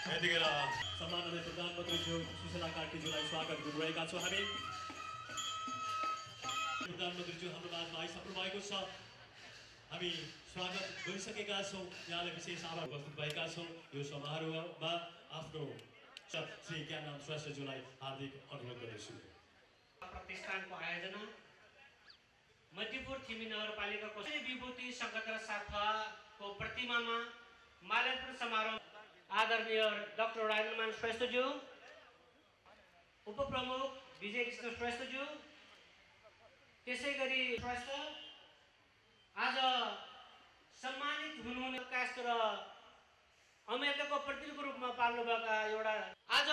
यतिखेर सम्माननीय प्रधानमन्त्रीज्यू सुशीला कार्कीज्यूलाई स्वागत गरिरहेका छौँ हामी। प्रधानमन्त्रीज्यू हाम्रो माझमा आइसक्नु भएको छ। हामी स्वागत गरिसकेका छौँ। यहाँलाई विशेष आभार उपस्थित भएका छौँ। यो समारोहमा आफ्नो श्री ज्ञानराम श्रेष्ठज्यूलाई हार्दिक अनुरोध गर्दछु। प्रतिष्ठानको आयोजना मध्यपुर थिमी नगरपालिकाको विभूति शङ्कर शाखाको प्रतिमामा माल्यार्पण समारोह आदरणीय डाक्टर राजेन्द्रमान श्रेष्ठज्यू, उपप्रमुख विजय कृष्ण श्रेष्ठज्यू, त्यसैगरी श्रेष्ठ आज सम्मानित हुनुहुने कास्ट र अमेरिकाको प्रतिनिधिको रूपमा पाल्नुभएका एउटा आज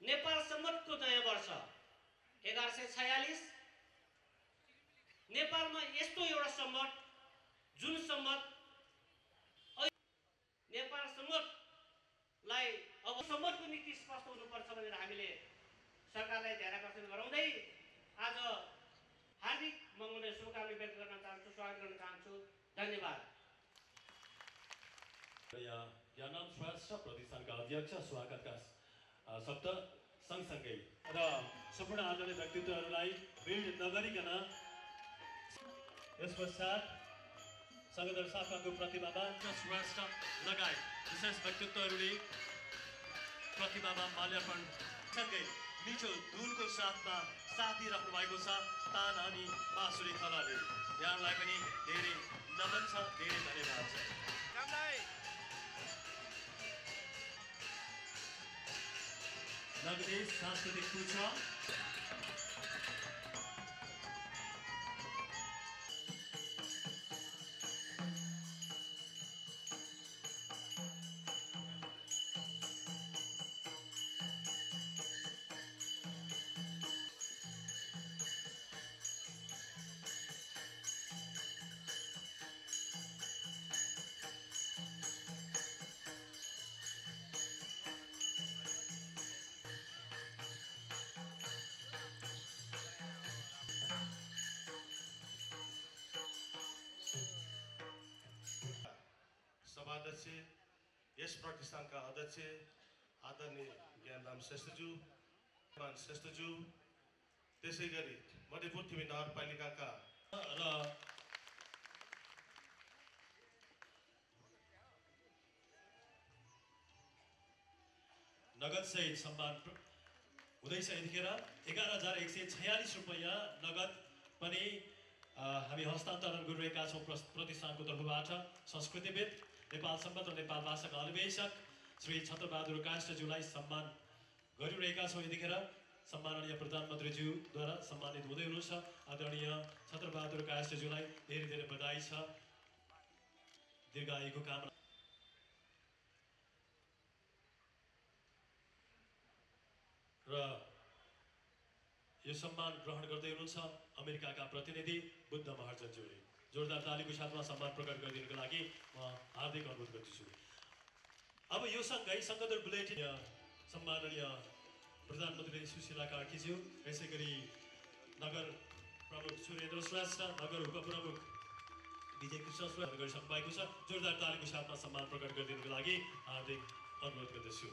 नेपाल सम्मतको नयाँ वर्ष 1146 नेपालमा यस्तो एउटा सम्मत जुन सम्मत नेपाल सम्मतलाई अब सम्मतको नीति स्पष्ट हुनुपर्छ भनेर हामीले सरकारलाई ध्यान आकर्षण गराउँदै आज हार्दिक मङ्गलमय शुभकामना व्यक्त गर्न चाहन्छु, स्वागत गर्न चाहन्छु। धन्यवाद। यहाँ ज्ञानराम श्रेष्ठ प्रतिष्ठानका अध्यक्ष स्वागतका शब्द सँगसँगै र सम्पूर्ण आदरणीय व्यक्तित्वहरूलाई भिड नगरिकन यस पश्चात सङ्गदर शाखाको प्रतिमामा श्रेष्ठ लगायत विशेष व्यक्तित्वहरूले प्रतिमामा माल्यार्पण सँगै मिठो धुनको साथमा साथ दिइराख्नु भएको छ तान अनि बाँसुरी थलाले। यहाँलाई पनि धेरै नमन छ, धेरै धन्यवाद छ। नगदे सांस्कृतिक पूजा सभाध्यक्ष, यस प्रतिष्ठानका अध्यक्ष आदरणीय ज्ञानराम श्रेष्ठज्यू, त्यसै गरी मध्यपुर थिमी नगरपालिकाका र नगद सहित सम्मान हुँदैछ। यतिखेर 11,146 रुपैयाँ नगद पनि हामी हस्तान्तरण गरिरहेका छौँ प्रतिष्ठानको तर्फबाट। संस्कृतिविद, नेपाल सम्बन्ध र नेपाल भाषाका अन्वेषक श्री छत्रबहादुर काष्ठज्यूलाई सम्मान गरिरहेका छौँ। यतिखेर सम्माननीय प्रधानमन्त्रीज्यूद्वारा सम्मानित हुँदै हुनुहुन्छ आदरणीय छत्रबहादुर काष्ठज्यूलाई धेरै धेरै बधाई छ, दीर्घायुको कामना। र यो सम्मान ग्रहण गर्दै हुनुहुन्छ अमेरिकाका प्रतिनिधि बुद्ध महर्जनज्यूले। जोरदार तालीको साथमा सम्मान प्रकट गरिदिनुको लागि म हार्दिक अनुरोध गर्दछु। अब यो सँगै सङ्गदर बुलेटिन सम्माननीय प्रधानमन्त्री सुशीला कार्कीज्यू, यसै गरी नगर प्रमुख सुरेन्द्र श्रेष्ठ, नगर उपप्रमुख विजय कृष्ण श्रेष्ठ गरिसक्नु भएको छ। जोरदार तालीको साथमा सम्मान प्रकट गरिदिनुको लागि हार्दिक अनुरोध गर्दछु।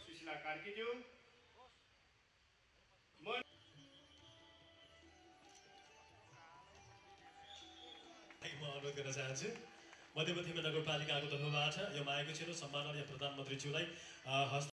सुशीला कार्कीज्यू, म अनुरोध गर्न चाहन्छु मध्यपुर थिमी नगरपालिकाको तर्फबाट यो मागेको छु सम्माननीय प्रधानमन्त्रीज्यूलाई